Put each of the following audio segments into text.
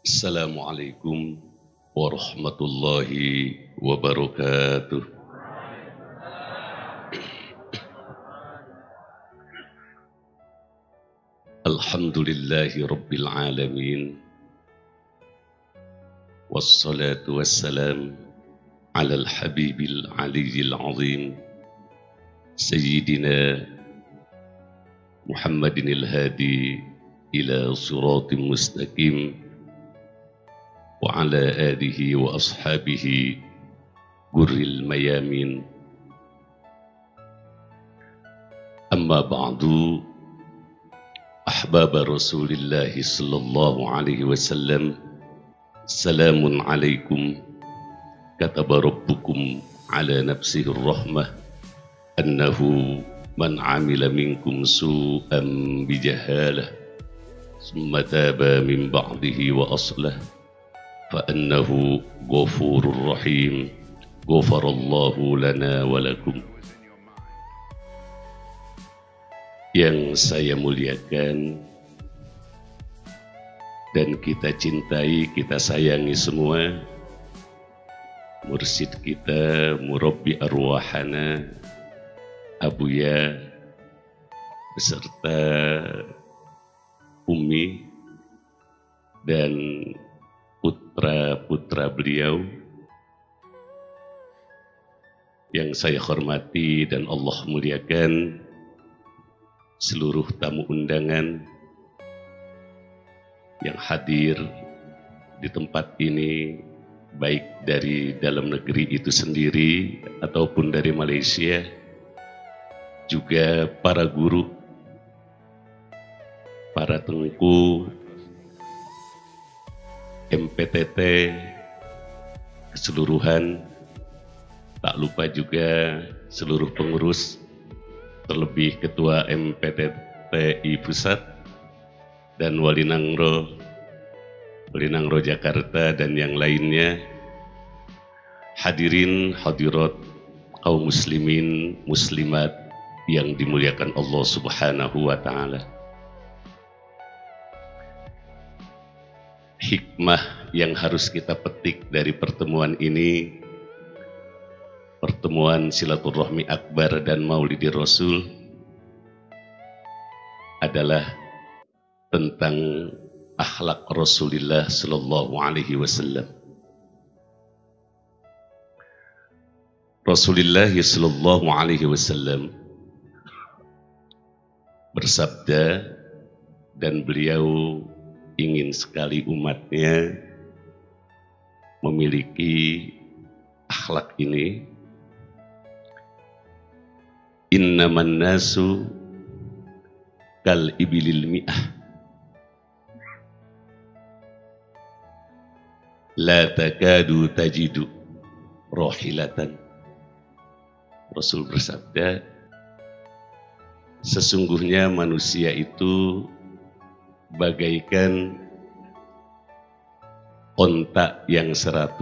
Assalamualaikum warahmatullahi wabarakatuh. Alhamdulillahi rabbil alamin. Wassalatu wassalam ala al-habibil aliyyil azim Sayyidina Muhammadin al-hadi ila siratim mustaqim wa ala alihi wa ashabihi gurril mayamin. Amma ba'du, ahbab Rasulillah sallallahu alaihi wasallam, salamun alaikum. Kataba rabbukum ala nafsihi rahmah annahu man amila minkum su'an bijahalah summa taba min ba'dihi wa aslah فأنه غفور رحيم غفر الله لنا ولكم. Yang saya muliakan dan kita cintai, kita sayangi semua, mursyid kita, murabbi arwahana, Abuya beserta Umi dan putra-putra beliau yang saya hormati dan Allah muliakan, seluruh tamu undangan yang hadir di tempat ini, baik dari dalam negeri itu sendiri ataupun dari Malaysia, juga para guru, para tengku MPTT keseluruhan, tak lupa juga seluruh pengurus, terlebih Ketua MPTTI Pusat dan Wali Nangro Jakarta dan yang lainnya, hadirin hadirat kaum muslimin muslimat yang dimuliakan Allah Subhanahu wa Ta'ala. Hikmah yang harus kita petik dari pertemuan ini, pertemuan silaturahmi akbar dan maulidi Rasul, adalah tentang akhlak Rasulullah sallallahu alaihi wasallam. Rasulullah sallallahu alaihi wasallam bersabda, dan beliau ingin sekali umatnya memiliki akhlak ini. Innaman nasu kal ibilil mi'ah la takadu tajidu rohilatan. Rasul bersabda, sesungguhnya manusia itu bagaikan onta yang 100,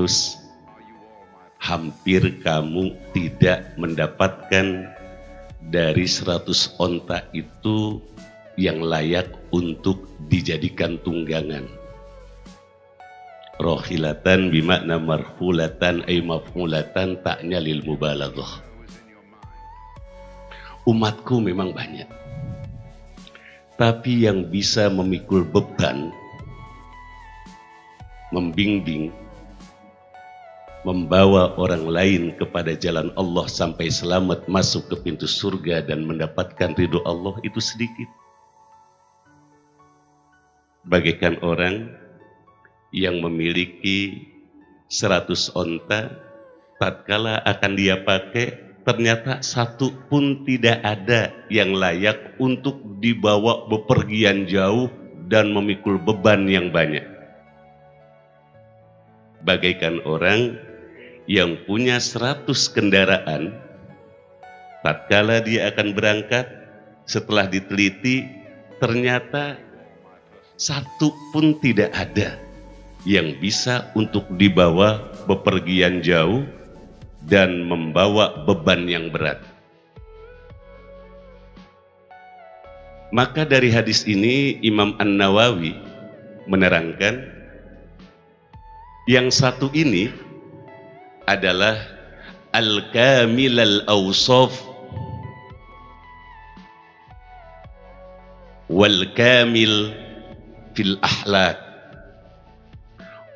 hampir kamu tidak mendapatkan dari 100 onta itu yang layak untuk dijadikan tunggangan. Rohilatan bimakna marhulatan ay mafhulatan, taknya lil mubalaghah. Umatku memang banyak, tapi yang bisa memikul beban, membimbing, membawa orang lain kepada jalan Allah sampai selamat masuk ke pintu surga dan mendapatkan ridho Allah itu sedikit. Bagaikan orang yang memiliki 100 onta, tatkala akan dia pakai, ternyata satu pun tidak ada yang layak untuk dibawa bepergian jauh dan memikul beban yang banyak. Bagaikan orang yang punya 100 kendaraan, tatkala dia akan berangkat, setelah diteliti, ternyata satu pun tidak ada yang bisa untuk dibawa bepergian jauh dan membawa beban yang berat. Maka dari hadis ini Imam An-Nawawi menerangkan Yang satu ini adalah al-kamil al-awsaf wal-kamil fil ahlak.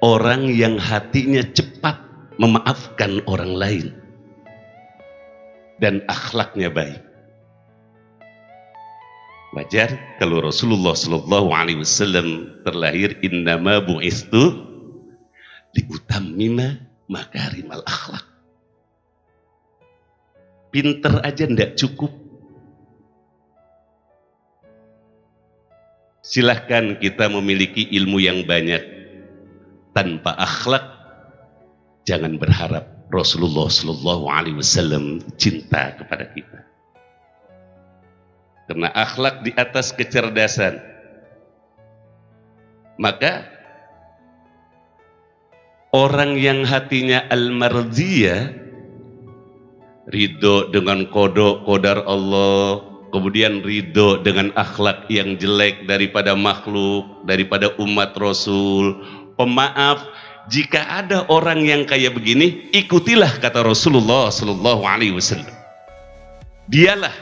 Orang yang hatinya cepat memaafkan orang lain dan akhlaknya baik. Wajar kalau Rasulullah Shallallahu Alaihi Wasallam terlahir innama bu'istu liutammima makarimal akhlak. Pinter aja ndak cukup. Silahkan kita memiliki ilmu yang banyak, tanpa akhlak jangan berharap Rasulullah Shallallahu Alaihi Wasallam cinta kepada kita. Karena akhlak di atas kecerdasan. Maka orang yang hatinya al-mardiyah, ridho dengan qadar Allah, kemudian ridho dengan akhlak yang jelek daripada makhluk, daripada umat Rasul, pemaaf. Jika ada orang yang kayak begini, ikutilah kata Rasulullah Shallallahu Alaihi Wasallam. Dialah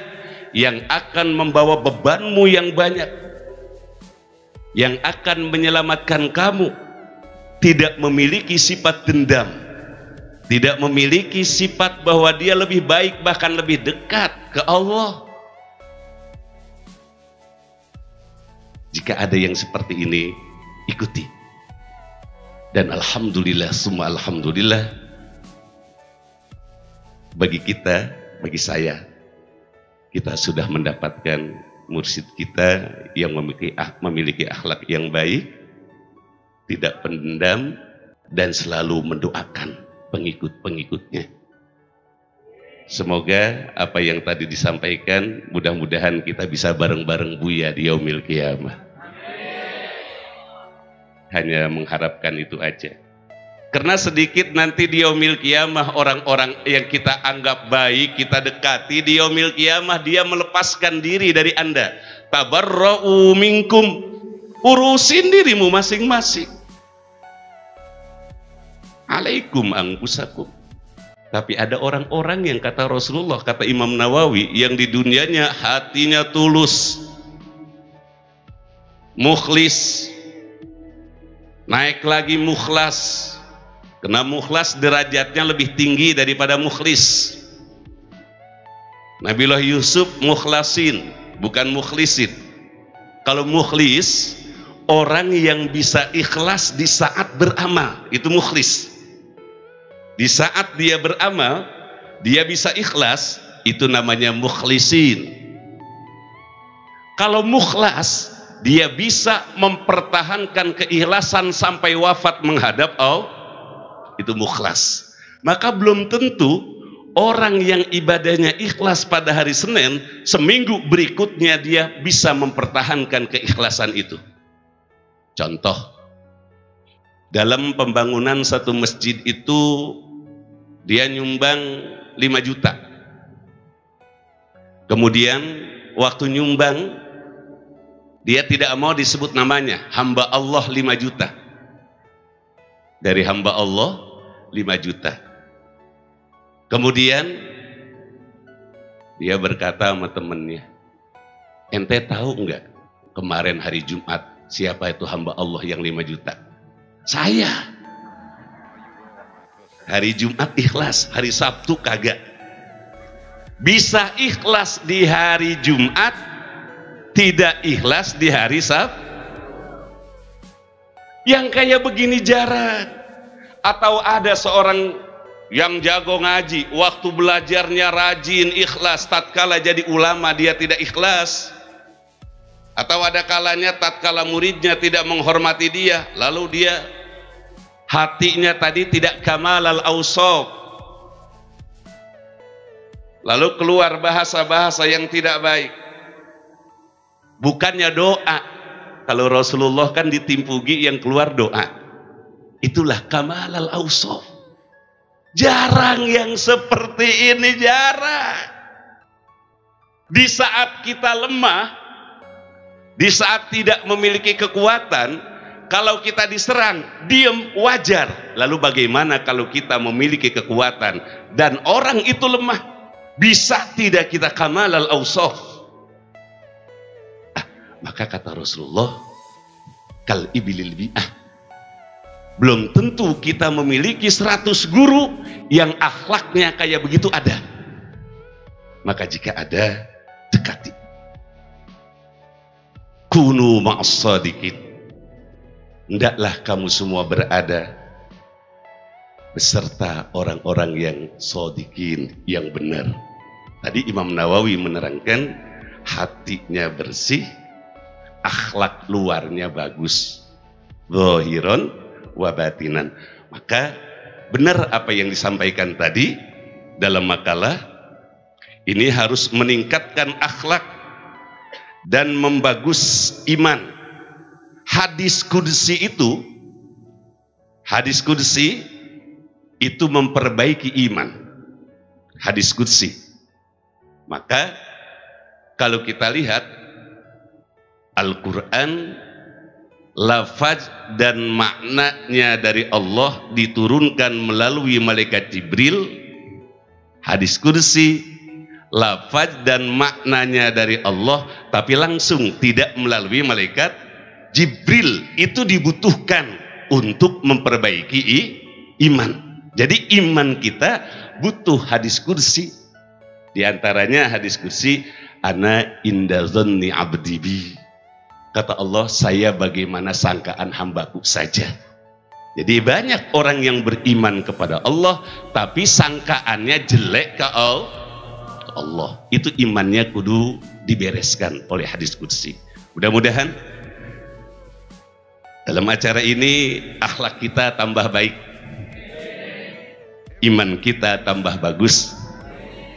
yang akan membawa bebanmu yang banyak, yang akan menyelamatkan kamu. Tidak memiliki sifat dendam, tidak memiliki sifat bahwa dia lebih baik, bahkan lebih dekat ke Allah. Jika ada yang seperti ini, ikuti. Dan alhamdulillah, summa alhamdulillah, bagi kita, bagi saya, kita sudah mendapatkan mursyid kita yang memiliki akhlak yang baik, tidak pendendam, dan selalu mendoakan pengikut-pengikutnya. Semoga apa yang tadi disampaikan, mudah-mudahan kita bisa bareng-bareng Buya di yaumil qiyamah. Hanya mengharapkan itu aja. Karena sedikit nanti di yaumil qiyamah orang-orang yang kita anggap baik, kita dekati, di yaumil qiyamah dia melepaskan diri dari Anda. Tabarra'u minkum, urusin dirimu masing-masing. Alaikum anfusakum. Tapi ada orang-orang yang kata Rasulullah, kata Imam Nawawi, yang di dunianya hatinya tulus, mukhlis, naik lagi mukhlas. Karena mukhlas derajatnya lebih tinggi daripada mukhlis. Nabiullah Yusuf mukhlasin, bukan mukhlisin. Kalau mukhlis, orang yang bisa ikhlas di saat beramal, itu mukhlis. Di saat dia beramal, dia bisa ikhlas, itu namanya mukhlisin. Kalau mukhlas, dia bisa mempertahankan keikhlasan sampai wafat menghadap Allah, itu mukhlas. Maka belum tentu orang yang ibadahnya ikhlas pada hari Senin, seminggu berikutnya dia bisa mempertahankan keikhlasan itu. Contoh, dalam pembangunan satu masjid itu dia nyumbang 5 juta. Kemudian waktu nyumbang, dia tidak mau disebut namanya, hamba Allah 5 juta. Dari hamba Allah 5 juta. Kemudian dia berkata sama temennya, ente tahu enggak kemarin hari Jumat siapa itu hamba Allah yang 5 juta? Saya. Hari Jumat ikhlas, hari Sabtu kagak. Bisa ikhlas di hari Jumat, tidak ikhlas di hari Sabtu. Yang kayak begini jarang. Atau ada seorang yang jago ngaji, waktu belajarnya rajin, ikhlas, tatkala jadi ulama dia tidak ikhlas. Atau ada kalanya tatkala muridnya tidak menghormati dia, lalu dia hatinya tadi tidak kamal al-awsaf, lalu keluar bahasa-bahasa yang tidak baik. Bukannya doa. Kalau Rasulullah kan ditimpugi yang keluar doa. Itulah kamal al-awsaf. Jarang yang seperti ini, jarang. Di saat kita lemah, di saat tidak memiliki kekuatan, Kalau kita diserang, diem, wajar. Lalu bagaimana kalau kita memiliki kekuatan dan orang itu lemah? Bisa tidak kita kamal al-awsaf? Maka kata Rasulullah, kal ibilil bi'ah. Belum tentu kita memiliki 100 guru yang akhlaknya kayak begitu ada. Maka jika ada, dekati. Kunu ma'as-sadiqin. Hendaklah kamu semua berada beserta orang-orang yang shadiqin, yang benar. Tadi Imam Nawawi menerangkan, hatinya bersih, akhlak luarnya bagus, zahiran wa batinan. Maka benar apa yang disampaikan tadi dalam makalah ini, harus meningkatkan akhlak dan membagus iman. Hadis qudsi itu memperbaiki iman. Hadis qudsi. Maka kalau kita lihat Al-Quran, lafaz dan maknanya dari Allah diturunkan melalui malaikat Jibril. Hadis qudsi, lafaz dan maknanya dari Allah, tapi langsung, tidak melalui malaikat Jibril. Itu dibutuhkan untuk memperbaiki iman. Jadi iman kita butuh hadis qudsi. Di antaranya hadis qudsi, ana inda dhanni abdi bi. Kata Allah, saya bagaimana sangkaan hambaku saja. Jadi banyak orang yang beriman kepada Allah, tapi sangkaannya jelek ke Allah. Itu imannya kudu dibereskan oleh hadis qudsi. Mudah-mudahan dalam acara ini akhlak kita tambah baik, iman kita tambah bagus,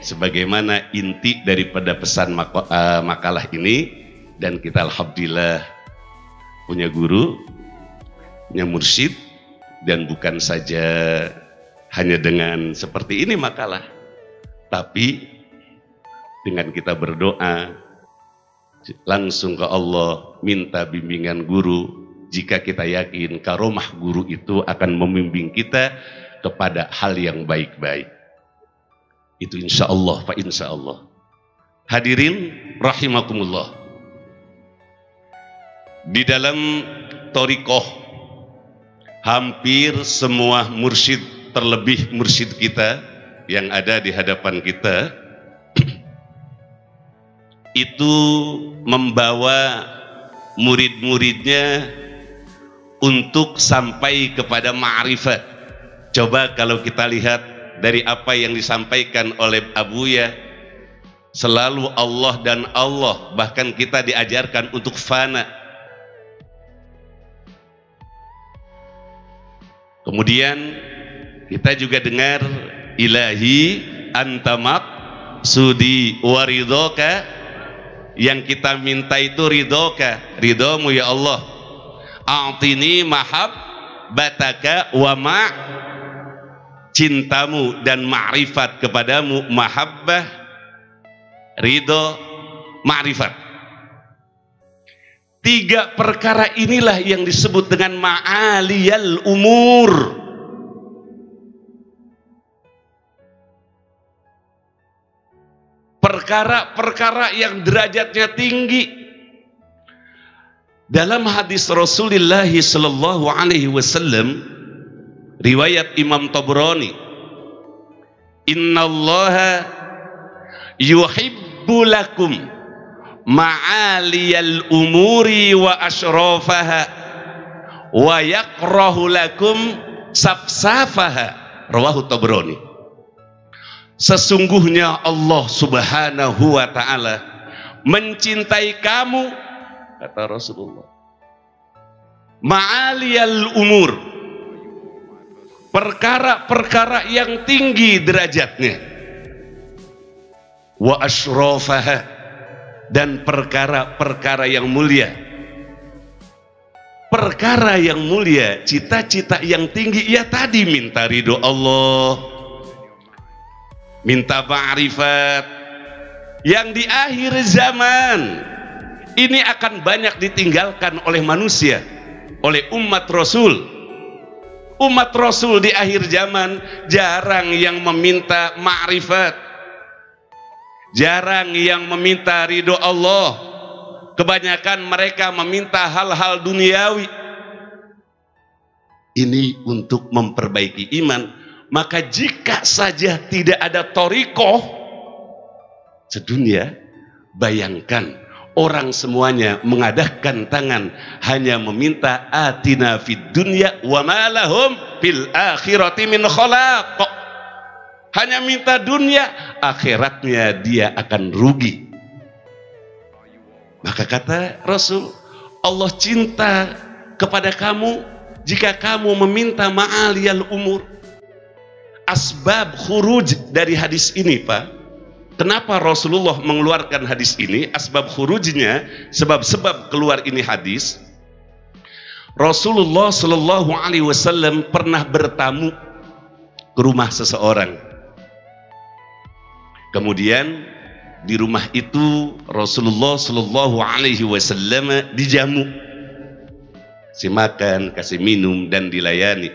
sebagaimana inti daripada pesan makalah ini. Dan kita alhamdulillah punya guru, punya mursyid, dan bukan saja hanya dengan seperti ini makalah, tapi dengan kita berdoa langsung ke Allah, minta bimbingan guru. Jika kita yakin karomah guru itu akan membimbing kita kepada hal yang baik-baik, itu insya Allah, fa insya Allah. Hadirin rahimakumullah, di dalam thariqah hampir semua mursyid, terlebih mursyid kita yang ada di hadapan kita, itu membawa murid-muridnya untuk sampai kepada ma'rifat. Coba kalau kita lihat dari apa yang disampaikan oleh Abuya, selalu Allah dan Allah, bahkan kita diajarkan untuk fana. Kemudian kita juga dengar ilahi antamak sudi waridoka, yang kita minta itu ridoka, ridomu ya Allah. A'tini mahab bataka wa ma', cintamu dan ma'rifat kepadamu, mahabbah, ridho, ma'rifat. 3 perkara inilah yang disebut dengan ma'aliyal umur. Perkara-perkara yang derajatnya tinggi. Dalam hadis Rasulullah sallallahu alaihi wasallam, riwayat Imam Tabrani, innallaha yuhibbu lakum ma'aliyal umuri wa ashrafaha wa yakrahu lakum safsafaha. Rawahu Tabrani. Sesungguhnya Allah subhanahu wa ta'ala mencintai kamu, kata Rasulullah, ma'aliyal umur, perkara-perkara yang tinggi derajatnya, wa ashrafaha, dan perkara-perkara yang mulia. Perkara yang mulia, cita-cita yang tinggi, ya tadi minta ridho Allah, minta ma'rifat, yang di akhir zaman ini akan banyak ditinggalkan oleh manusia. oleh umat Rasul. Umat Rasul di akhir zaman jarang yang meminta ma'rifat, jarang yang meminta ridho Allah. Kebanyakan mereka meminta hal-hal duniawi. Ini untuk memperbaiki iman. Maka jika saja tidak ada thariqah sedunia, bayangkan orang semuanya mengadahkan tangan hanya meminta atina fid dunya wa ma lahum fil akhirati min khalaq. Hanya minta dunia, akhiratnya dia akan rugi. Maka kata Rasul, Allah cinta kepada kamu jika kamu meminta ma'aliyal umur. Asbab khuruj dari hadis ini, Pak. Kenapa Rasulullah mengeluarkan hadis ini? Asbab khurujnya, sebab-sebab keluar ini hadis. Rasulullah Shallallahu Alaihi Wasallam pernah bertamu ke rumah seseorang. Kemudian di rumah itu Rasulullah Shallallahu Alaihi Wasallam dijamu, kasih makan, kasih minum dan dilayani.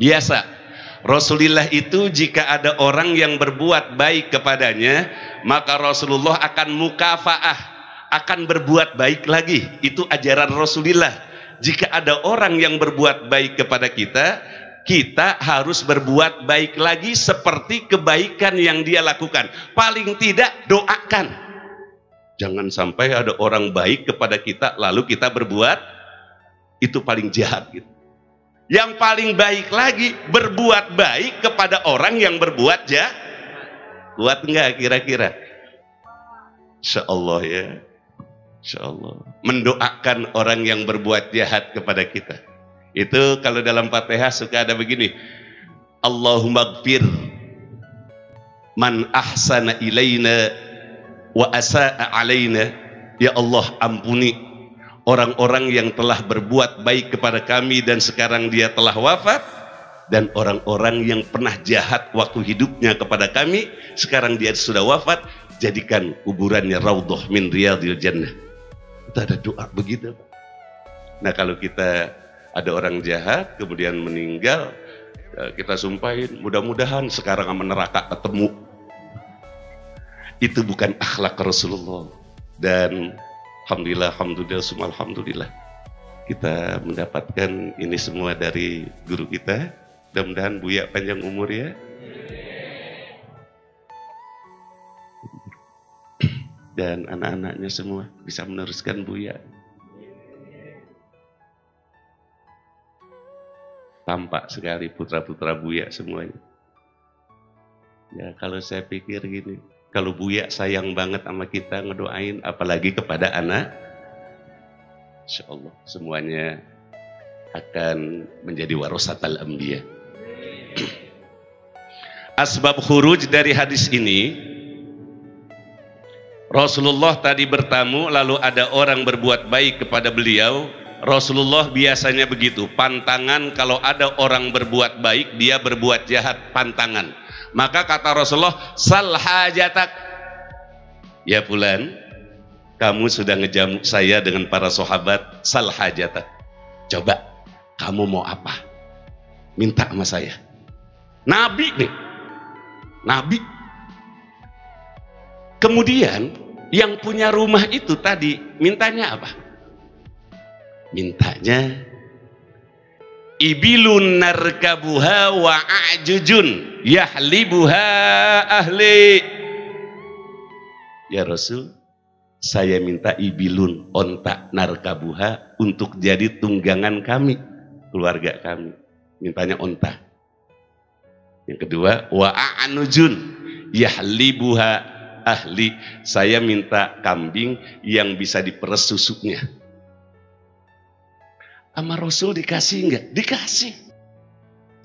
Biasa. Rasulullah itu jika ada orang yang berbuat baik kepadanya, maka Rasulullah akan mukafaah, akan berbuat baik lagi. Itu ajaran Rasulullah. Jika ada orang yang berbuat baik kepada kita, kita harus berbuat baik lagi seperti kebaikan yang dia lakukan. Paling tidak doakan. Jangan sampai ada orang baik kepada kita lalu kita berbuat, itu paling jahat gitu. Yang paling baik lagi berbuat baik kepada orang yang berbuat jahat. Kuat enggak kira-kira? Insya Allah ya, Insya Allah. Mendoakan orang yang berbuat jahat kepada kita. Itu kalau dalam Fatihah suka ada begini, Allahumma gfir man ahsana ilaina wa asa'a alaina. Ya Allah, ampuni orang-orang yang telah berbuat baik kepada kami dan sekarang dia telah wafat, dan orang-orang yang pernah jahat waktu hidupnya kepada kami, sekarang dia sudah wafat, jadikan kuburannya raudhah min riyadil jannah. Kita ada doa begitu. Nah, kalau kita ada orang jahat kemudian meninggal, kita sumpahin mudah-mudahan sekarang sama neraka ketemu. Itu bukan akhlak Rasulullah. Dan alhamdulillah, semua alhamdulillah kita mendapatkan ini semua dari guru kita. Mudah-mudahan Buya panjang umur ya. Dan anak-anaknya semua bisa meneruskan Buya. Tampak sekali putra-putra Buya semuanya. Ya, kalau saya pikir gini, kalau Buya sayang banget sama kita, ngedoain, apalagi kepada anak, insya Allah semuanya akan menjadi warasatul anbiya. Asbab khuruj dari hadis ini, Rasulullah tadi bertamu, lalu ada orang berbuat baik kepada beliau. Rasulullah biasanya begitu, pantangan kalau ada orang berbuat baik, dia berbuat jahat, pantangan. Maka kata Rasulullah, sal hajatak. Ya fulan, kamu sudah ngejamu saya dengan para sahabat, sal hajatak. Coba, kamu mau apa? Minta sama saya. Nabi nih, Nabi. Kemudian yang punya rumah itu tadi mintanya apa? Mintanya ibilun narkabuha wa a'jujun yahlibuha ahli. Ya Rasul, saya minta ibilun, onta, narkabuha, untuk jadi tunggangan kami, keluarga kami. Mintanya onta. Yang kedua, wa a'nujun yahlibuha ahli, saya minta kambing yang bisa diperes susunya. Sama Rasul dikasih enggak? Dikasih.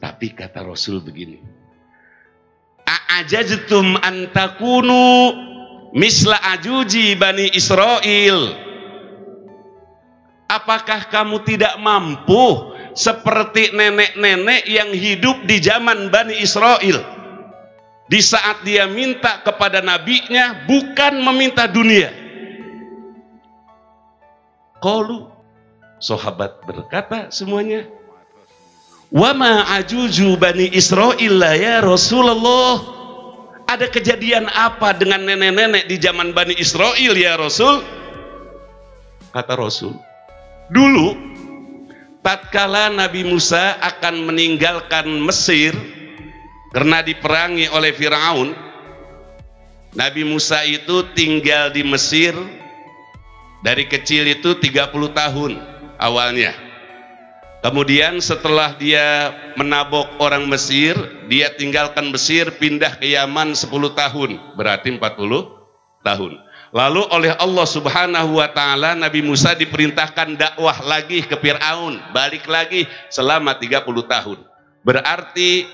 Tapi kata Rasul begini, a'ajajtum antakunu misla ajuji Bani Israel. Apakah kamu tidak mampu seperti nenek-nenek yang hidup di zaman Bani Israel? Di saat dia minta kepada nabinya bukan meminta dunia. Qalu Sahabat berkata semuanya, wa ma ajuju bani Israil ya Rasulullah. Ada kejadian apa dengan nenek-nenek di zaman Bani Israil ya Rasul? Kata Rasul, dulu tatkala Nabi Musa akan meninggalkan Mesir karena diperangi oleh Firaun, Nabi Musa itu tinggal di Mesir dari kecil itu 30 tahun awalnya. Kemudian setelah dia menabok orang Mesir, dia tinggalkan Mesir, pindah ke Yaman 10 tahun, berarti 40 tahun. Lalu oleh Allah Subhanahu wa Ta'ala, Nabi Musa diperintahkan dakwah lagi ke Fir'aun, balik lagi selama 30 tahun. Berarti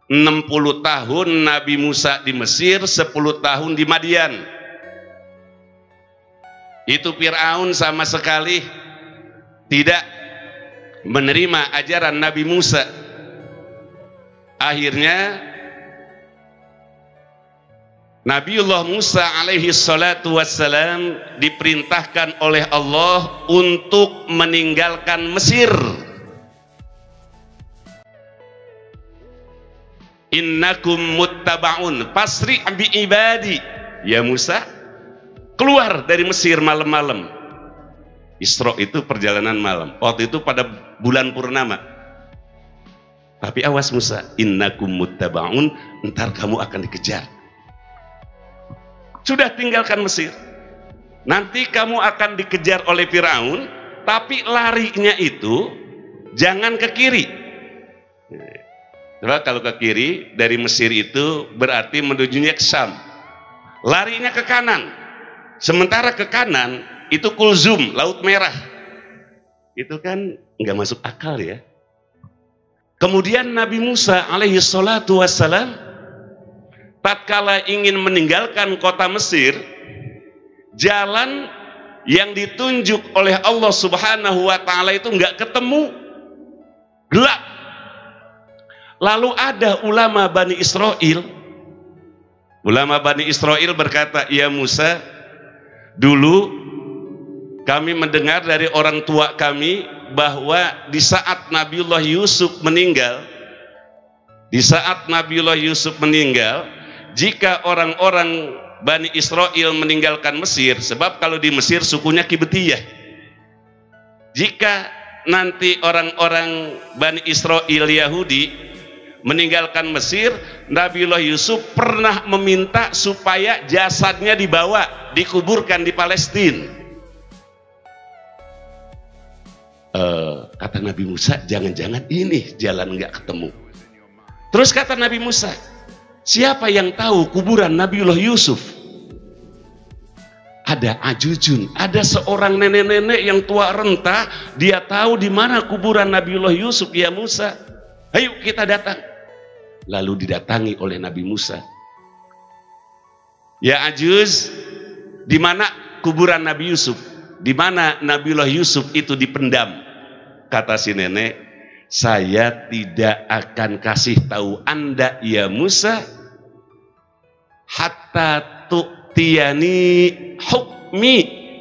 60 tahun Nabi Musa di Mesir, 10 tahun di Madian. Itu Fir'aun sama sekali tidak menerima ajaran Nabi Musa. Akhirnya Nabiullah Musa alaihi salatu wassalam diperintahkan oleh Allah untuk meninggalkan Mesir. Innakum muttaba'un fasri bi ibadi. Ya Musa, keluar dari Mesir malam-malam. Isra itu perjalanan malam. Waktu itu pada bulan purnama. Tapi awas Musa, innakum muttaba'un, ntar kamu akan dikejar. Sudah tinggalkan Mesir. Nanti kamu akan dikejar oleh Firaun, tapi larinya itu jangan ke kiri. Coba kalau ke kiri dari Mesir itu berarti menujunya ke Syam. Larinya ke kanan. Sementara ke kanan itu Kulzum, Laut Merah. Itu kan nggak masuk akal ya. Kemudian Nabi Musa alaihi salatu wassalam tatkala ingin meninggalkan kota Mesir, jalan yang ditunjuk oleh Allah Subhanahu wa Ta'ala itu nggak ketemu, gelap. Lalu ada ulama Bani Israil. Ulama Bani Israil berkata, ya Musa, dulu kami mendengar dari orang tua kami bahwa di saat Nabiullah Yusuf meninggal, jika orang-orang Bani Israil meninggalkan Mesir, sebab kalau di Mesir sukunya Kibtiyah, jika nanti orang-orang Bani Israil Yahudi meninggalkan Mesir, Nabiullah Yusuf pernah meminta supaya jasadnya dibawa, dikuburkan di Palestina. Kata Nabi Musa, jangan-jangan ini jalan nggak ketemu. Terus kata Nabi Musa, siapa yang tahu kuburan Nabiullah Yusuf? Ada ajujun, ada seorang nenek-nenek yang tua renta, dia tahu di mana kuburan Nabiullah Yusuf. Ya Musa, ayo kita datang. Lalu didatangi oleh Nabi Musa. Ya Ajuz, di mana kuburan Nabi Yusuf? Di mana Nabiullah Yusuf itu dipendam? Kata si nenek, saya tidak akan kasih tahu Anda ya Musa hatta tu'tiyani hukmi,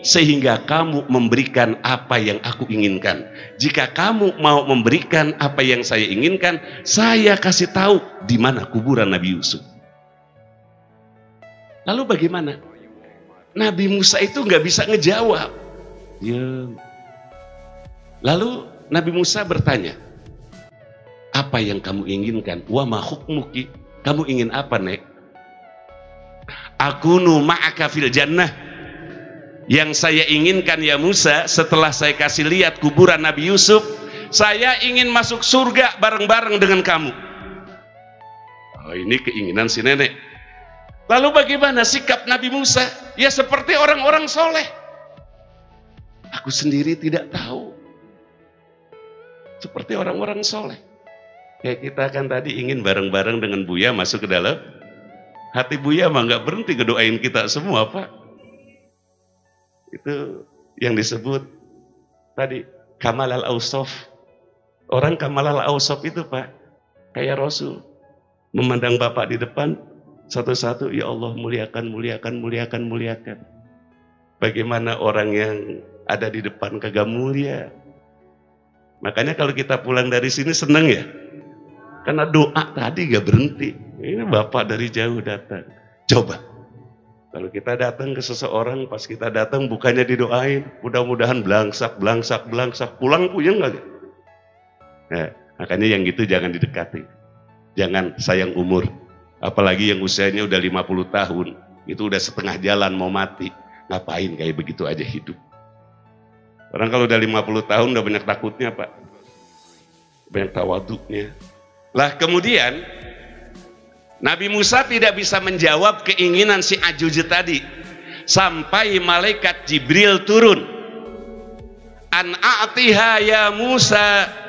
sehingga kamu memberikan apa yang aku inginkan. Jika kamu mau memberikan apa yang saya inginkan, saya kasih tahu di mana kuburan Nabi Yusuf. Lalu bagaimana? Nabi Musa itu nggak bisa ngejawab. Ya. Lalu Nabi Musa bertanya, apa yang kamu inginkan? Wa ma hukmuki? Kamu ingin apa, Nek? Akunu ma'aka fil jannah. Yang saya inginkan ya Musa, setelah saya kasih lihat kuburan Nabi Yusuf, saya ingin masuk surga bareng-bareng dengan kamu. Oh, ini keinginan si nenek. Lalu bagaimana sikap Nabi Musa? Ya seperti orang-orang soleh. Aku sendiri tidak tahu. Seperti orang-orang soleh. Kayak kita kan tadi ingin bareng-bareng dengan Buya masuk ke dalam hati Buya mah nggak berhenti ngedoain kita semua, Pak. Itu yang disebut tadi Kamal al-Awsaf. Orang Kamal al-Awsaf itu, Pak, kayak Rasul memandang Bapak di depan satu-satu, ya Allah muliakan, muliakan, muliakan, muliakan. Bagaimana orang yang ada di depan kagak mulia, Makanya kalau kita pulang dari sini seneng ya, karena doa tadi gak berhenti. Ini Bapak dari jauh datang. Coba kalau kita datang ke seseorang, pas kita datang bukannya didoain, mudah-mudahan belangsak, pulang puyeng gak? Nah, makanya yang gitu jangan didekati. Jangan sayang umur. Apalagi yang usianya udah 50 tahun, itu udah setengah jalan mau mati. Ngapain kayak begitu aja hidup? Orang kalau udah 50 tahun udah banyak takutnya Pak. Banyak tawaduknya. Lah kemudian Nabi Musa tidak bisa menjawab keinginan si Ajuj tadi sampai malaikat Jibril turun. An a'tiha ya Musa.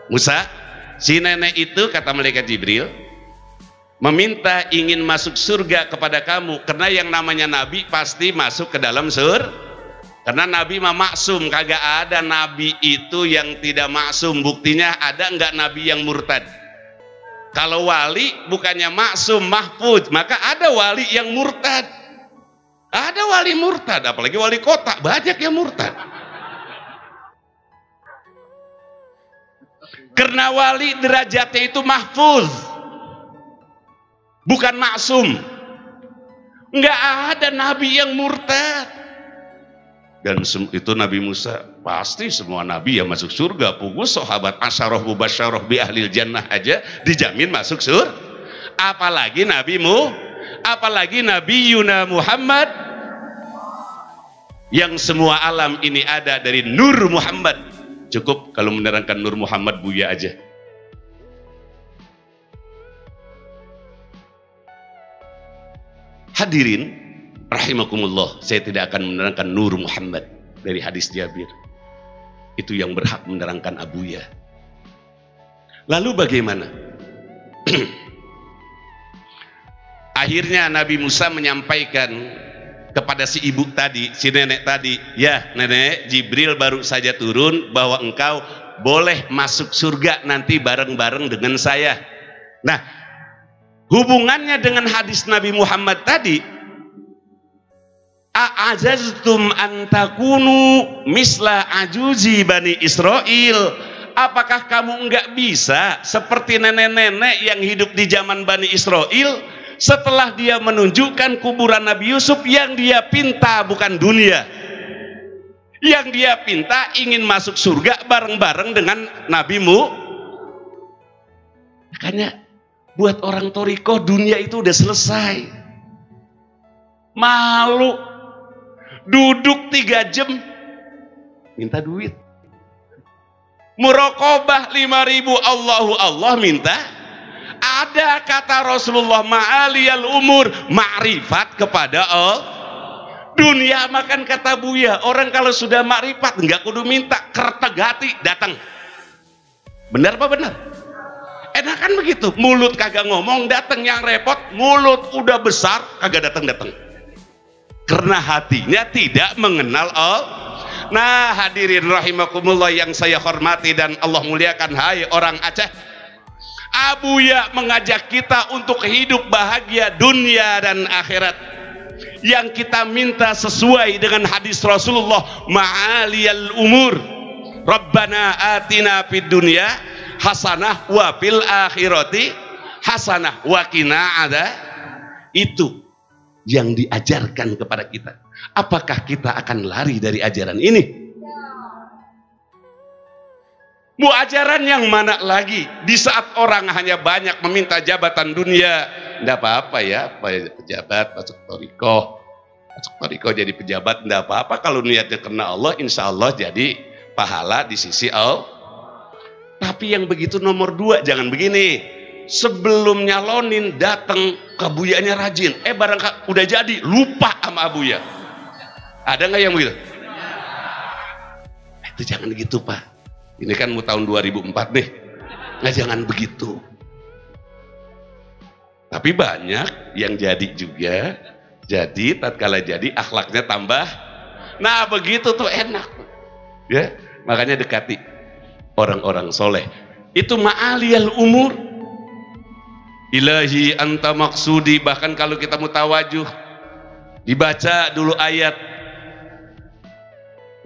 Musa, si nenek itu kata malaikat Jibril meminta ingin masuk surga kepada kamu, karena yang namanya nabi pasti masuk ke dalam surga. Karena nabi mah maksum, kagak ada nabi itu yang tidak maksum. Buktinya ada enggak nabi yang murtad? Kalau wali bukannya maksum, mahfuz, maka ada wali yang murtad. Ada wali murtad, apalagi wali kota, banyak yang murtad. Karena wali derajatnya itu mahfuz, bukan maksum. Enggak ada nabi yang murtad. Dan itu Nabi Musa, pasti semua nabi yang masuk surga. Pugus sahabat asyarah mubasyarah bi ahlil jannah aja dijamin masuk surga. Apalagi nabimu, apalagi Nabi Yuna Muhammad yang semua alam ini ada dari Nur Muhammad. Cukup kalau menerangkan Nur Muhammad Buya aja. Hadirin rahimakumullah, saya tidak akan menerangkan Nur Muhammad dari hadis Jabir. Itu yang berhak menerangkan Abuya. Lalu bagaimana? Akhirnya Nabi Musa menyampaikan kepada si ibu tadi, si nenek tadi, ya nenek, Jibril baru saja turun bahwa engkau boleh masuk surga nanti bareng-bareng dengan saya. Nah, hubungannya dengan hadis Nabi Muhammad tadi, a'azaztum antakunu misla ajuzi bani Israel. Apakah kamu enggak bisa seperti nenek-nenek yang hidup di zaman Bani Israel setelah dia menunjukkan kuburan Nabi Yusuf? Yang dia pinta bukan dunia, yang dia pinta ingin masuk surga bareng-bareng dengan nabimu. Makanya buat orang Torikoh dunia itu udah selesai. Malu duduk 3 jam minta duit, muraqabah 5.000 Allahu Allah minta. Ada kata Rasulullah ma'aliyal umur, ma'rifat kepada Allah. Dunia makan kata Buya, orang kalau sudah ma'rifat nggak kudu minta, kerteg hati datang. Benar apa benar? Enakan begitu, mulut kagak ngomong datang, yang repot mulut udah besar kagak datang-datang. Karena hatinya tidak mengenal Allah. Nah hadirin rahimakumullah yang saya hormati dan Allah muliakan, hai orang Aceh, Abuya mengajak kita untuk hidup bahagia dunia dan akhirat. Yang kita minta sesuai dengan hadis Rasulullah, ma'aliyal umur, Rabbana atina fid dunya hasanah wa fil akhirati hasanah wa qina ada. Itu yang diajarkan kepada kita. Apakah kita akan lari dari ajaran ini? Mau ajaran yang mana lagi? Di saat orang hanya banyak meminta jabatan dunia, enggak apa-apa ya, pejabat masuk Torikoh jadi pejabat, enggak apa-apa kalau niatnya karena Allah, insya Allah jadi pahala di sisi Allah. Tapi yang begitu nomor 2, jangan begini. Sebelum nyalonin datang ke Buyanya rajin, barang udah jadi lupa sama Buya. Ada nggak yang begitu? Itu jangan gitu Pak. Ini kan mau tahun 2004 deh. Nah jangan begitu. Tapi banyak yang jadi juga. Jadi tatkala jadi akhlaknya tambah. Nah begitu tuh enak. Ya, makanya dekati orang-orang soleh. Itu ma'aliyal umur. Ilahi anta maksudi. Bahkan kalau kita mutawajuh, dibaca dulu ayat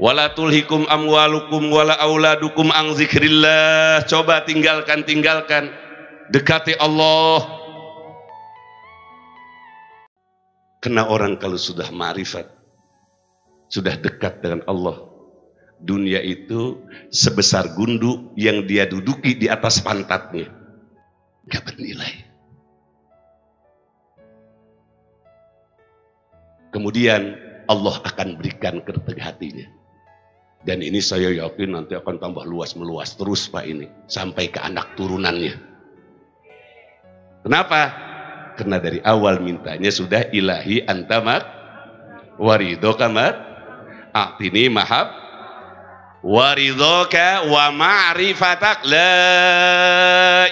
Wala tulhikum amwalukum wala auladukum an zikrillah. Coba tinggalkan, dekati Allah. Karena orang kalau sudah ma'rifat, sudah dekat dengan Allah, dunia itu sebesar gundu yang dia duduki di atas pantatnya, gak bernilai. Kemudian Allah akan berikan kerendahan hatinya. Dan ini saya yakin nanti akan tambah luas meluas terus Pak ini, sampai ke anak turunannya. Kenapa? Karena dari awal mintanya sudah ilahi antamak waridoka mat a'tini mahab waridoka wa ma'rifatak la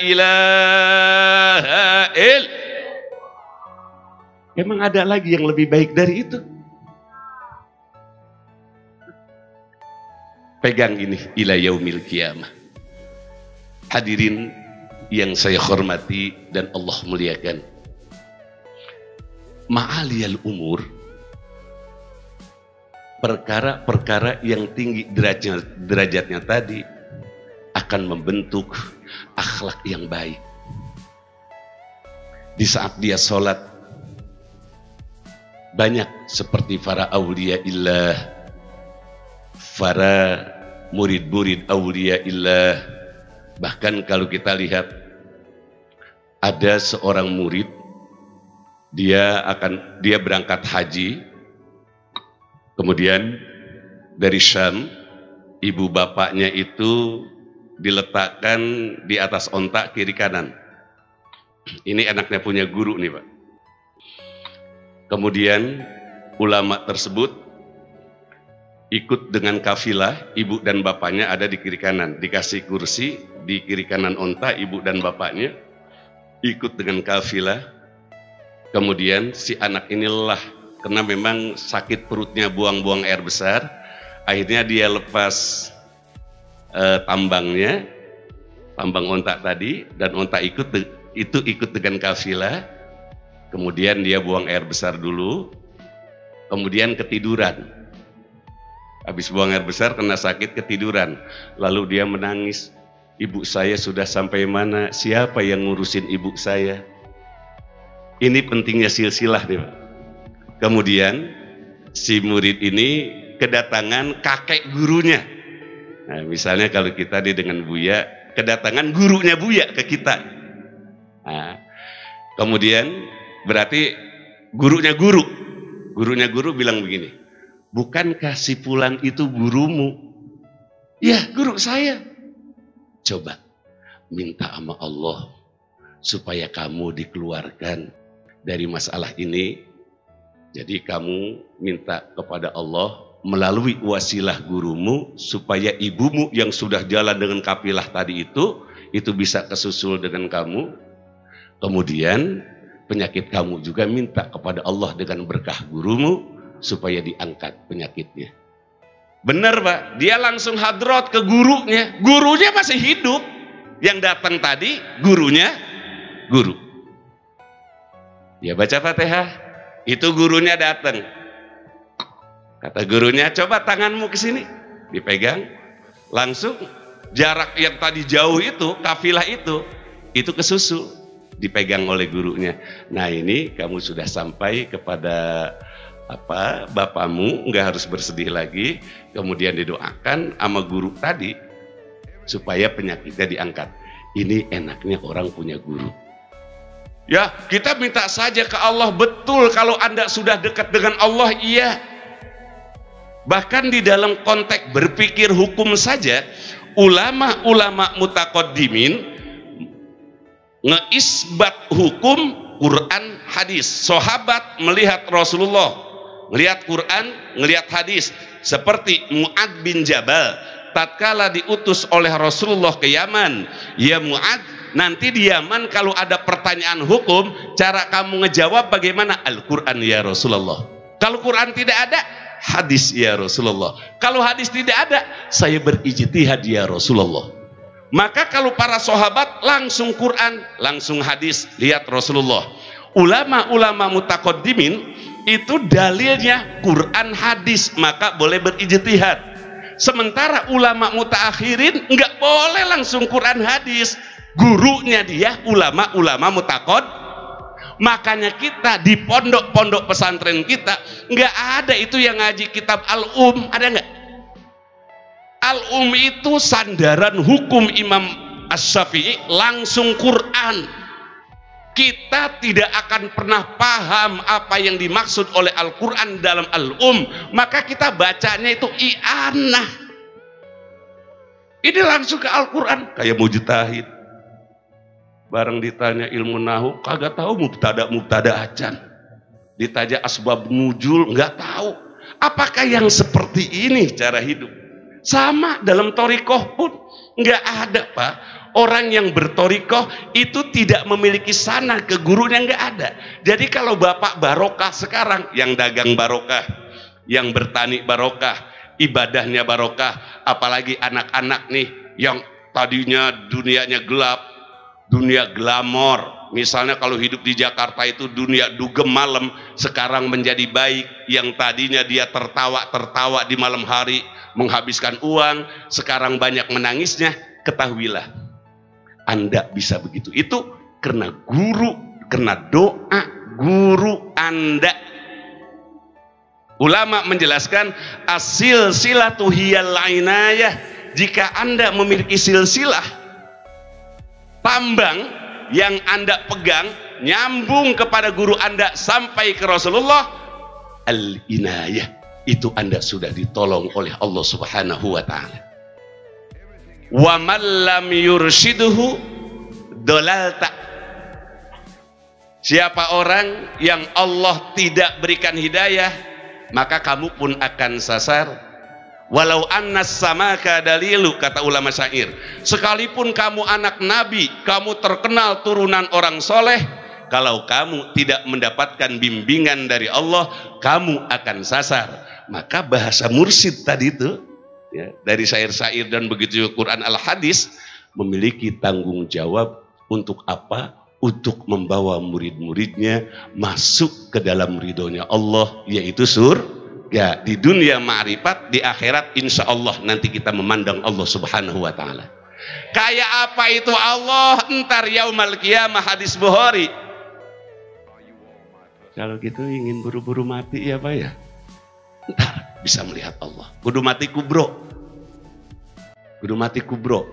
ilaha il. Emang ada lagi yang lebih baik dari itu? Pegang ini ila yaumil qiyamah. Hadirin yang saya hormati dan Allah muliakan, ma'aliyal umur, perkara-perkara yang tinggi derajatnya tadi akan membentuk akhlak yang baik. Di saat dia sholat, banyak seperti para aulia illah, para murid-murid aulia illah. Bahkan kalau kita lihat, ada seorang murid, dia berangkat haji, kemudian dari Syam, ibu bapaknya itu diletakkan di atas onta kiri kanan. Ini anaknya punya guru nih Pak. Kemudian ulama tersebut ikut dengan kafilah, ibu dan bapaknya ada di kiri kanan, dikasih kursi di kiri kanan onta, ibu dan bapaknya ikut dengan kafilah. Kemudian si anak ini lelah karena memang sakit perutnya, buang-buang air besar. Akhirnya dia lepas tambang onta tadi, dan onta ikut dengan kafilah. Kemudian dia buang air besar dulu, kemudian ketiduran. Habis buang air besar kena sakit, ketiduran. Lalu dia menangis, ibu saya sudah sampai mana? Siapa yang ngurusin ibu saya? Ini pentingnya silsilah nih Pak. Kemudian si murid ini kedatangan kakek gurunya. Nah, misalnya kalau kita dengan Buya, kedatangan gurunya Buya ke kita. Nah, kemudian berarti gurunya guru bilang begini, bukankah si fulan itu gurumu? Ya, guru saya. Coba minta sama Allah supaya kamu dikeluarkan dari masalah ini. Jadi kamu minta kepada Allah melalui wasilah gurumu supaya ibumu yang sudah jalan dengan kafilah tadi itu bisa kesusul dengan kamu. Kemudian penyakit kamu juga minta kepada Allah dengan berkah gurumu supaya diangkat penyakitnya. Benar Pak, dia langsung hadrat ke gurunya. Gurunya masih hidup. Yang datang tadi gurunya guru. Ya baca Fatihah. Itu gurunya datang. Kata gurunya, coba tanganmu ke sini. Dipegang. Langsung jarak yang tadi jauh itu, kafilah itu kesusul. Dipegang oleh gurunya. Nah ini kamu sudah sampai kepada bapakmu, nggak harus bersedih lagi. Kemudian didoakan sama guru tadi supaya penyakitnya diangkat. Ini enaknya orang punya guru. Ya, kita minta saja ke Allah, betul kalau Anda sudah dekat dengan Allah, iya. Bahkan di dalam konteks berpikir hukum saja, ulama-ulama mutaqaddimin ngeisbat hukum Quran hadis. Sahabat melihat Rasulullah, melihat Quran, melihat hadis. Seperti Mu'ad bin Jabal, tatkala diutus oleh Rasulullah ke Yaman, ya Mu'ad, nanti di Yaman kalau ada pertanyaan hukum, cara kamu ngejawab bagaimana? Al-Quran ya Rasulullah. Kalau Quran tidak ada, hadis ya Rasulullah. Kalau hadis tidak ada, saya berijtihad ya Rasulullah. Maka kalau para sahabat langsung Quran, langsung hadis, lihat Rasulullah. Ulama-ulama mutaqaddimin itu dalilnya Quran hadis, maka boleh berijtihad. Sementara ulama mutaakhirin nggak boleh langsung Quran hadis, gurunya dia ulama mutakod. Makanya kita di pondok-pondok pesantren kita nggak ada itu yang ngaji kitab Al-Um, ada nggak? Al-Um itu sandaran hukum Imam Asy-Syafi'i langsung Quran. Kita tidak akan pernah paham apa yang dimaksud oleh Al-Quran dalam Al-Um, maka kita bacanya itu i'anah. Ini langsung ke Al-Quran. Kayak mujtahid, bareng ditanya ilmu nahu kagak tahu, mubtada acan. Ditanya asbab nuzul nggak tahu. Apakah yang seperti ini cara hidup? Sama dalam thariqah pun nggak ada, Pak. Orang yang berthariqah itu tidak memiliki sanad ke gurunya, nggak ada. Jadi kalau bapak barokah sekarang, yang dagang barokah, yang bertani barokah, ibadahnya barokah, apalagi anak-anak nih yang tadinya dunianya gelap, dunia glamor, misalnya kalau hidup di Jakarta itu dunia dugem malam, sekarang menjadi baik. Yang tadinya dia tertawa di malam hari menghabiskan uang, sekarang banyak menangisnya. Ketahuilah Anda bisa begitu, itu karena guru, karena doa guru Anda. Ulama menjelaskan asil silatu hiyal ainayah. Jika Anda memiliki silsilah tambang yang Anda pegang nyambung kepada guru Anda sampai ke Rasulullah, al-inayah, itu Anda sudah ditolong oleh Allah Subhanahu wa taala. Wa man lam yurshiduhu dolalta. Siapa orang yang Allah tidak berikan hidayah, maka kamu pun akan sasar. Walau annas samaka dalilu, kata ulama syair, sekalipun kamu anak nabi, kamu terkenal turunan orang soleh, kalau kamu tidak mendapatkan bimbingan dari Allah, kamu akan sasar. Maka bahasa mursyid tadi itu ya, dari syair-syair dan begitu Quran al-hadis, memiliki tanggung jawab untuk apa? Untuk membawa murid-muridnya masuk ke dalam ridhonya Allah, yaitu surga. Di dunia ma'rifat, di akhirat insya Allah nanti kita memandang Allah Subhanahu wa ta'ala. Kayak apa itu Allah? Entar yaumal qiyamah, hadis Bukhari. Kalau gitu ingin buru-buru mati ya Pak ya, entar bisa melihat Allah. Kudu mati kubro, kudu mati kubro,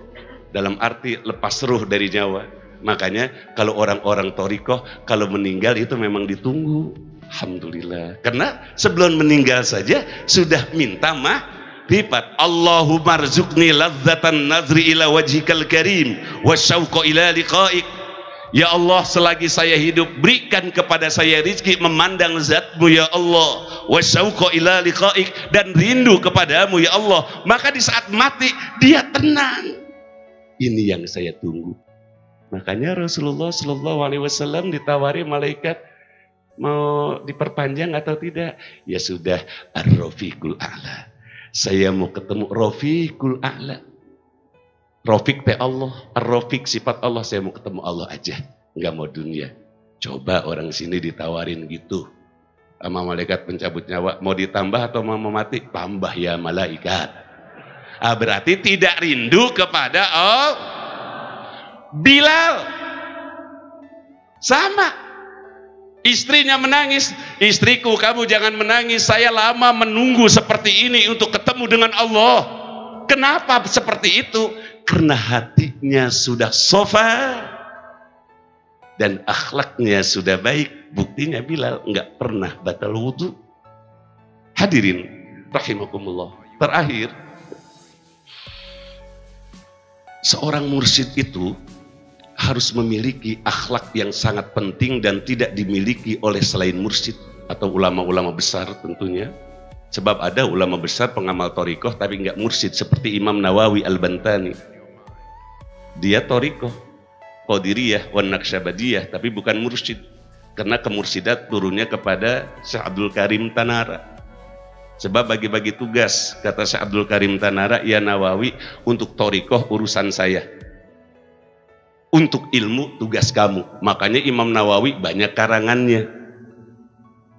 dalam arti lepas ruh dari nyawa. Makanya kalau orang-orang thariqah kalau meninggal itu memang ditunggu. Alhamdulillah, karena sebelum meninggal saja sudah minta ma'rifat. Allahumma rzuqni ladzatan nazri ila wajhikal karim wasyauqa ila liqa'ik. Ya Allah, selagi saya hidup berikan kepada saya rizki memandang zatmu ya Allah, wasyauqa ila liqa'ik, dan rindu kepadamu ya Allah. Maka di saat mati dia tenang. Ini yang saya tunggu. Makanya Rasulullah SAW ditawari malaikat, mau diperpanjang atau tidak? Ya sudah, ar-rafiqul a'la, saya mau ketemu rafiqul a'la. Rafiq teh Allah, ar-rafiq sifat Allah, saya mau ketemu Allah aja, nggak mau dunia. Coba orang sini ditawarin gitu sama malaikat pencabut nyawa, mau ditambah atau mau mati? Tambah ya malaikat. Berarti tidak rindu kepada Allah. Bilal sama, istrinya menangis, istriku kamu jangan menangis, saya lama menunggu seperti ini untuk ketemu dengan Allah. Kenapa seperti itu? Karena hatinya sudah sofa dan akhlaknya sudah baik. Buktinya Bilal nggak pernah batal wudhu. Hadirin rahimakumullah. Terakhir, seorang mursyid itu harus memiliki akhlak yang sangat penting dan tidak dimiliki oleh selain mursyid atau ulama-ulama besar tentunya. Sebab ada ulama besar pengamal thariqah tapi nggak mursyid, seperti Imam Nawawi Al-Bantani. Dia thariqah Qadiriyah wan Naqsyabandiyah tapi bukan mursyid, karena kemursidat turunnya kepada Syekh Abdul Karim Tanara. Sebab bagi-bagi tugas, kata Syekh Abdul Karim Tanara, ya Nawawi, untuk thariqah urusan saya, untuk ilmu tugas kamu. Makanya Imam Nawawi banyak karangannya,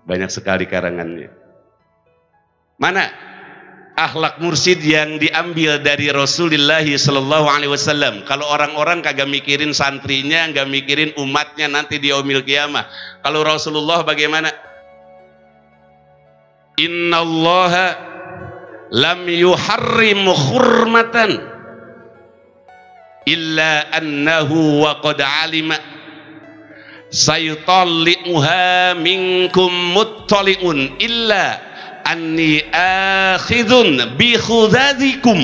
banyak sekali karangannya. Mana akhlak mursyid yang diambil dari Rasulullah sallallahu alaihi wasallam. Kalau orang-orang kagak mikirin santrinya, nggak mikirin umatnya nanti di yaumil qiyamah. Kalau Rasulullah bagaimana? Innallaha lam yuharrim hurmatan illa annahu wa qad alima sayutalli'uha minkum muttali'un illa anni akhidun bi khudadikum.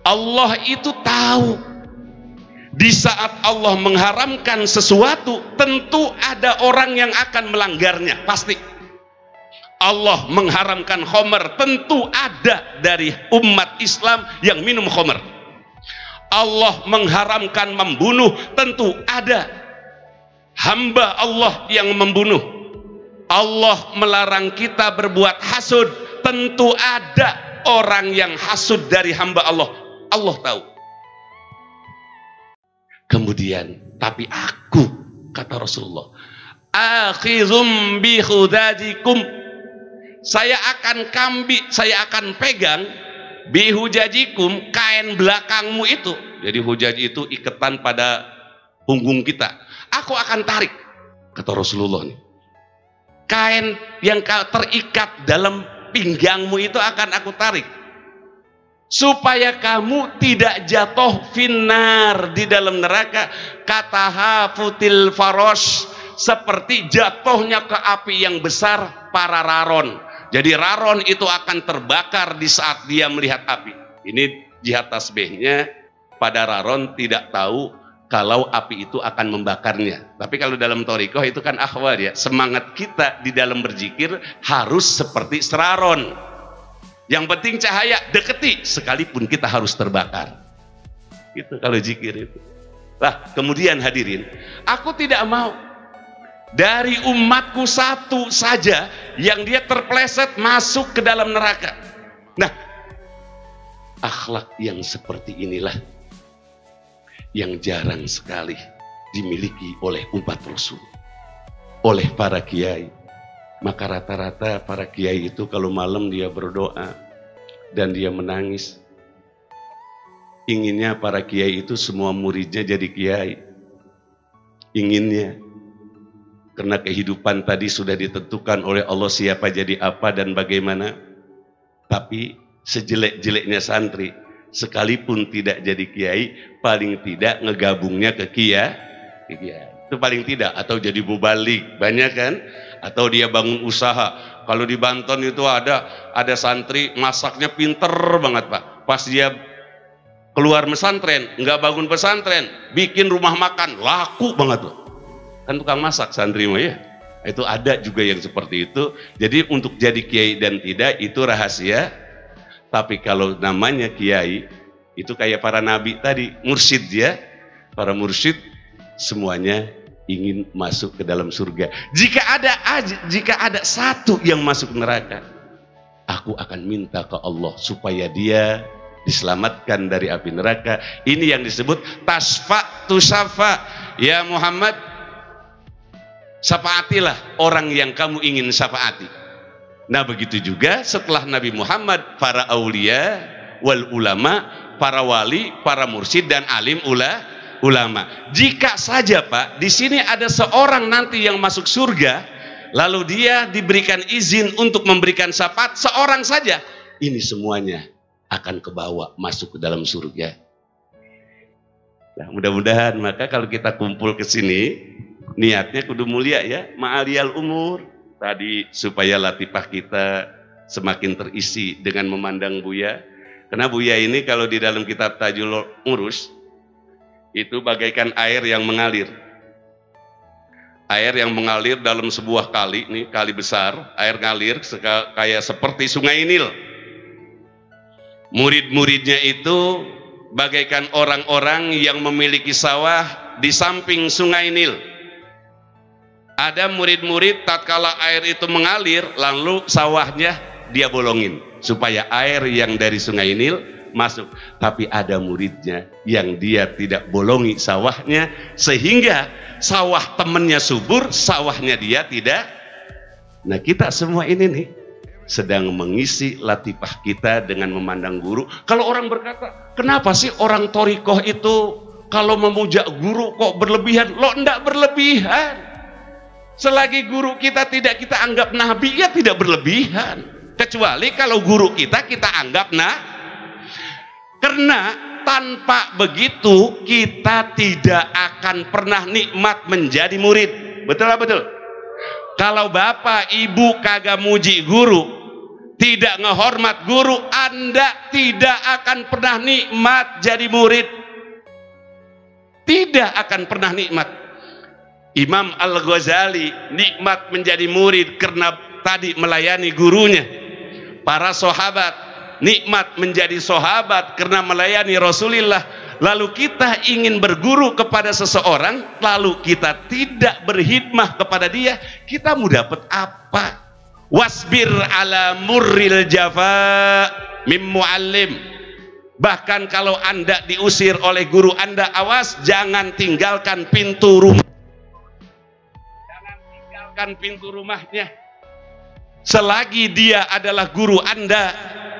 Allah itu tahu di saat Allah mengharamkan sesuatu tentu ada orang yang akan melanggarnya, pasti. Allah mengharamkan khamar, tentu ada dari umat Islam yang minum khamar. Allah mengharamkan membunuh, tentu ada hamba Allah yang membunuh. Allah melarang kita berbuat hasud, tentu ada orang yang hasud dari hamba Allah. Allah tahu. Kemudian, tapi aku, kata Rasulullah, akhizum bi khudadikum, saya akan pegang bihujajikum, kain belakangmu itu. Jadi hujaj itu iketan pada punggung kita. Aku akan tarik, kata Rasulullah nih. Kain yang terikat dalam pinggangmu itu akan aku tarik, supaya kamu tidak jatuh finnar, di dalam neraka, kata hafutil faros, seperti jatuhnya ke api yang besar para raron. Jadi raron itu akan terbakar di saat dia melihat api. Ini jihad tasbihnya, pada raron tidak tahu kalau api itu akan membakarnya. Tapi kalau dalam thariqah itu kan akhwal ya, semangat kita di dalam berzikir harus seperti seraron. Yang penting cahaya, deketi, sekalipun kita harus terbakar. Itu kalau zikir itu. Nah, kemudian hadirin, aku tidak mau dari umatku satu saja yang dia terpleset masuk ke dalam neraka. Nah, akhlak yang seperti inilah yang jarang sekali dimiliki oleh umat Rasul, oleh para kiai. Maka rata-rata para kiai itu kalau malam dia berdoa dan dia menangis. Inginnya para kiai itu semua muridnya jadi kiai. Inginnya. Karena kehidupan tadi sudah ditentukan oleh Allah siapa jadi apa dan bagaimana. Tapi sejelek-jeleknya santri, sekalipun tidak jadi kiai, paling tidak ngegabungnya ke kiai. Itu paling tidak. Atau jadi mubalik, banyak kan? Atau dia bangun usaha. Kalau di Banten itu ada santri masaknya pinter banget Pak. Pas dia keluar pesantren, nggak bangun pesantren, bikin rumah makan, laku banget Pak. Kan tukang masak santri mah ya. Itu ada juga yang seperti itu. Jadi untuk jadi kiai dan tidak itu rahasia. Tapi kalau namanya kiai, itu kayak para nabi tadi, mursyid ya. Para mursyid semuanya ingin masuk ke dalam surga. Jika ada satu yang masuk neraka, aku akan minta ke Allah supaya dia diselamatkan dari api neraka. Ini yang disebut tasfa tu syafa. Ya Muhammad, syafaatilah orang yang kamu ingin syafaati. Nah begitu juga setelah Nabi Muhammad, para aulia wal ulama, para wali, para mursyid dan alim ulama. Jika saja Pak, di sini ada seorang nanti yang masuk surga, lalu dia diberikan izin untuk memberikan syafaat, seorang saja, ini semuanya akan kebawa masuk ke dalam surga. Nah, mudah-mudahan maka kalau kita kumpul ke sini, niatnya kudu mulia ya, ma'aliyal umur tadi, supaya latifah kita semakin terisi dengan memandang Buya. Karena Buya ini kalau di dalam kitab Tajul Urus itu bagaikan air yang mengalir. Air yang mengalir dalam sebuah kali, nih kali besar, air ngalir kayak seperti Sungai Nil. Murid-muridnya itu bagaikan orang-orang yang memiliki sawah di samping Sungai Nil. Ada murid-murid tatkala air itu mengalir, lalu sawahnya dia bolongin supaya air yang dari Sungai Nil masuk. Tapi ada muridnya yang dia tidak bolongi sawahnya, sehingga sawah temennya subur, sawahnya dia Nah, kita semua ini nih sedang mengisi latifah kita dengan memandang guru. Kalau orang berkata, kenapa sih orang thorikoh itu kalau memuja guru kok berlebihan? Lo enggak berlebihan. Selagi guru kita tidak kita anggap nabi, ya tidak berlebihan. Kecuali kalau guru kita anggap karena tanpa begitu kita tidak akan pernah nikmat menjadi murid. Betul lah, betul. Kalau bapak ibu kagak muji guru, tidak ngehormat guru, Anda tidak akan pernah nikmat jadi murid. Tidak akan pernah nikmat. Imam Al-Ghazali nikmat menjadi murid karena tadi melayani gurunya. Para sahabat nikmat menjadi sahabat karena melayani Rasulullah. Lalu kita ingin berguru kepada seseorang, lalu kita tidak berkhidmah kepada dia, kita mau dapat apa? Wasbir ala murril jafa mim muallim. Bahkan kalau Anda diusir oleh guru Anda, awas, jangan tinggalkan pintu rumah. Jangan tinggalkan pintu rumahnya. Selagi dia adalah guru Anda,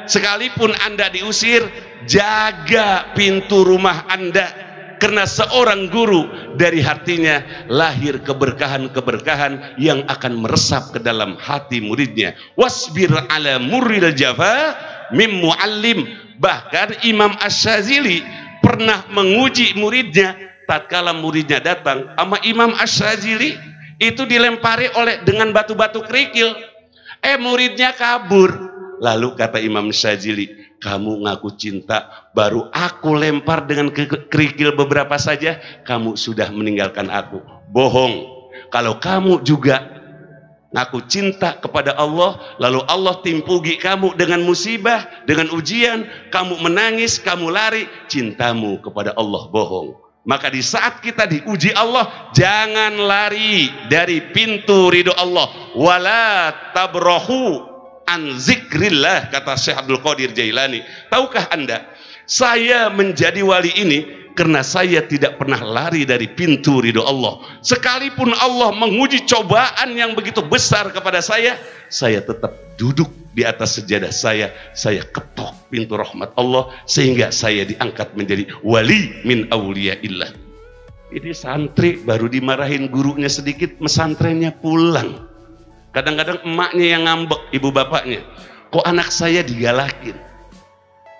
sekalipun Anda diusir, jaga pintu rumah Anda, karena seorang guru dari hatinya lahir keberkahan-keberkahan yang akan meresap ke dalam hati muridnya. Wasbir ala murril jafa mim muallim. Bahkan Imam Asy-Syadzili pernah menguji muridnya. Tatkala muridnya datang sama Imam Asy-Syadzili, itu dilempari dengan batu-batu kerikil. Muridnya kabur. Lalu kata Imam Syadzili, kamu ngaku cinta, baru aku lempar dengan kerikil beberapa saja, kamu sudah meninggalkan aku. Bohong. Kalau kamu juga ngaku cinta kepada Allah, lalu Allah timpugi kamu dengan musibah, dengan ujian, kamu menangis, kamu lari, cintamu kepada Allah bohong. Maka di saat kita diuji Allah, jangan lari dari pintu ridho Allah. Wala tabrahu an zikrillah, kata Syekh Abdul Qadir Jailani. Tahukah Anda, saya menjadi wali ini karena saya tidak pernah lari dari pintu ridho Allah. Sekalipun Allah menguji cobaan yang begitu besar kepada saya tetap duduk di atas sejadah saya ketok pintu rahmat Allah sehingga saya diangkat menjadi wali min auliyaillah. Ini santri baru dimarahin gurunya sedikit, mesantrennya pulang. Kadang-kadang emaknya yang ngambek, ibu bapaknya, kok anak saya digalakin.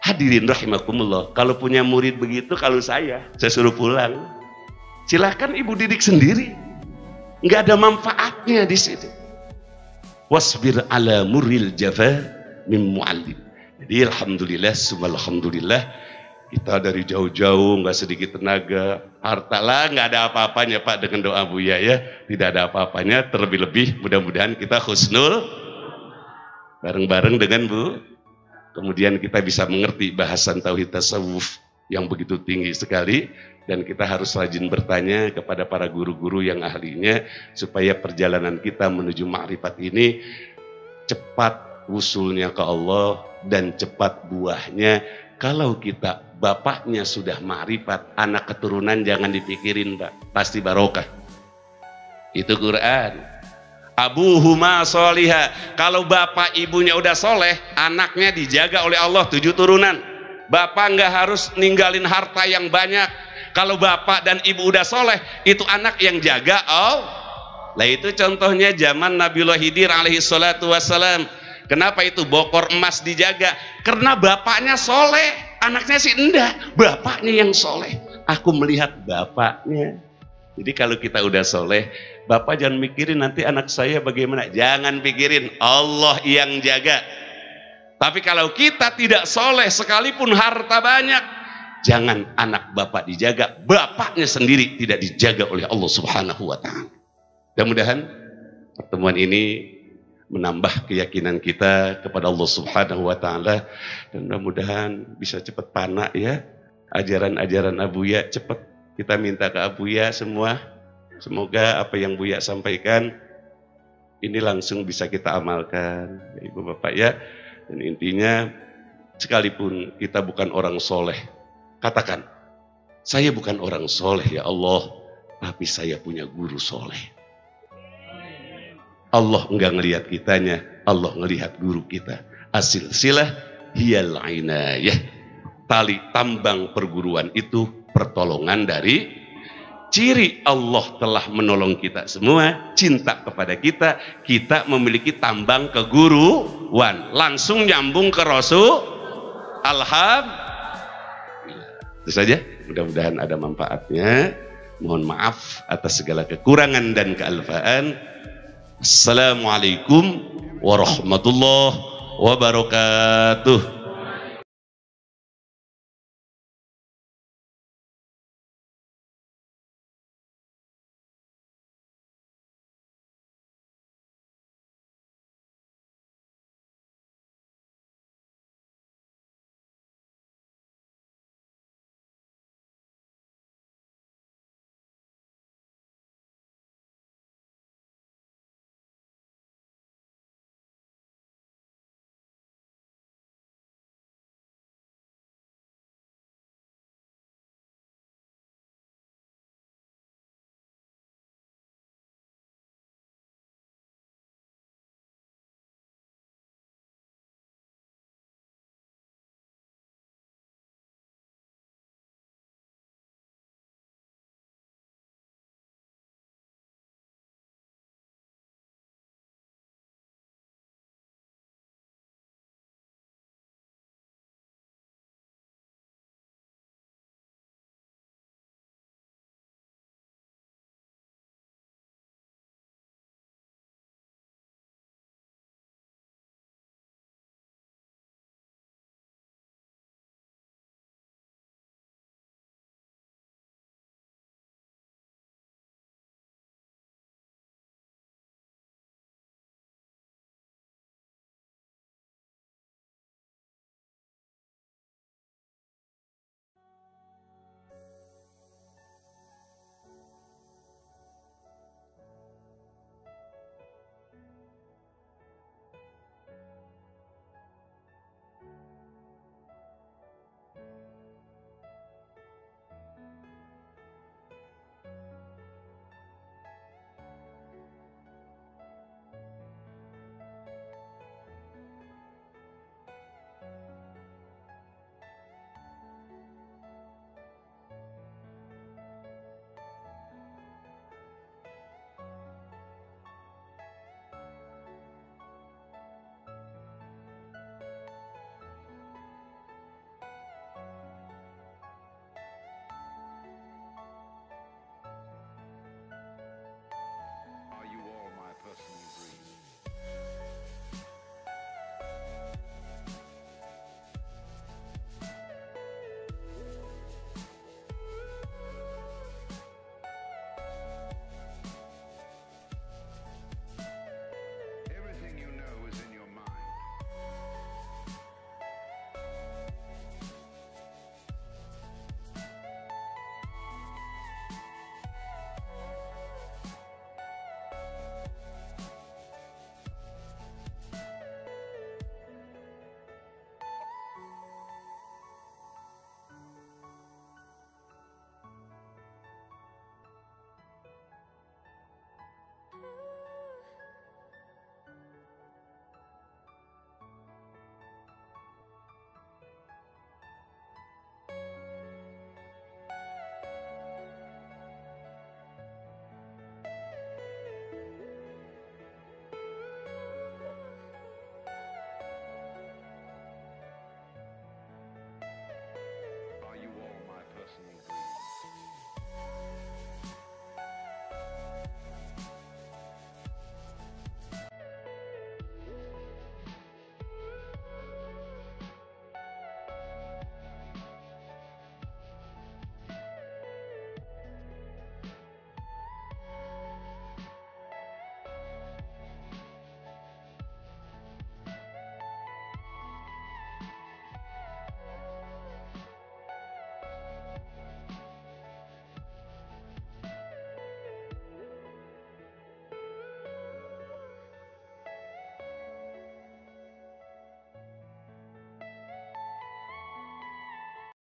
Hadirin rahimakumullah, kalau punya murid begitu, kalau saya suruh pulang, silahkan ibu didik sendiri, nggak ada manfaatnya di situ. Wasbir ala murril jafa mim muallim. Jadi alhamdulillah, alhamdulillah, kita dari jauh-jauh nggak sedikit tenaga, harta lah nggak ada apa-apanya Pak dengan doa Buya ya, tidak ada apa-apanya. Terlebih-lebih mudah-mudahan kita husnul bareng-bareng dengan Bu. Kemudian kita bisa mengerti bahasan tauhid tasawuf yang begitu tinggi sekali, dan kita harus rajin bertanya kepada para guru-guru yang ahlinya supaya perjalanan kita menuju ma'rifat ini cepat wusulnya ke Allah dan cepat buahnya. Kalau kita bapaknya sudah ma'rifat, anak keturunan jangan dipikirin Pak, pasti barokah. Itu Quran. Abuhuma soliha, kalau bapak ibunya udah soleh, anaknya dijaga oleh Allah 7 turunan. Bapak nggak harus ninggalin harta yang banyak. Kalau bapak dan ibu udah soleh, itu anak yang jaga. Lah itu contohnya zaman Nabiullah Khidir alaihi salatu wassalam. Kenapa itu bokor emas dijaga? Karena bapaknya soleh, anaknya sih enggak, bapaknya yang soleh. Aku melihat bapaknya. Jadi kalau kita udah soleh, bapak jangan mikirin nanti anak saya bagaimana, jangan pikirin, Allah yang jaga. Tapi kalau kita tidak soleh, sekalipun harta banyak, jangan anak bapak dijaga, bapaknya sendiri tidak dijaga oleh Allah Subhanahu wa Ta'ala. Mudah-mudahan pertemuan ini menambah keyakinan kita kepada Allah Subhanahu wa Ta'ala, dan mudah-mudahan bisa cepat panak ya ajaran-ajaran Abuya, cepat kita minta ke Abuya semua, semoga apa yang Buya sampaikan ini langsung bisa kita amalkan ya, Ibu Bapak ya. Dan intinya, sekalipun kita bukan orang soleh, katakan, saya bukan orang soleh ya Allah, tapi saya punya guru soleh. Allah enggak ngelihat kitanya, Allah ngelihat guru kita. As-silsilah hiyal inayah. Tali tambang perguruan itu pertolongan dari. Ciri Allah telah menolong kita semua, cinta kepada kita, kita memiliki tambang keguruan, langsung nyambung ke Rasul. Alhamdulillah. Itu saja, mudah-mudahan ada manfaatnya. Mohon maaf atas segala kekurangan dan kealfaan. Assalamualaikum warahmatullahi wabarakatuh.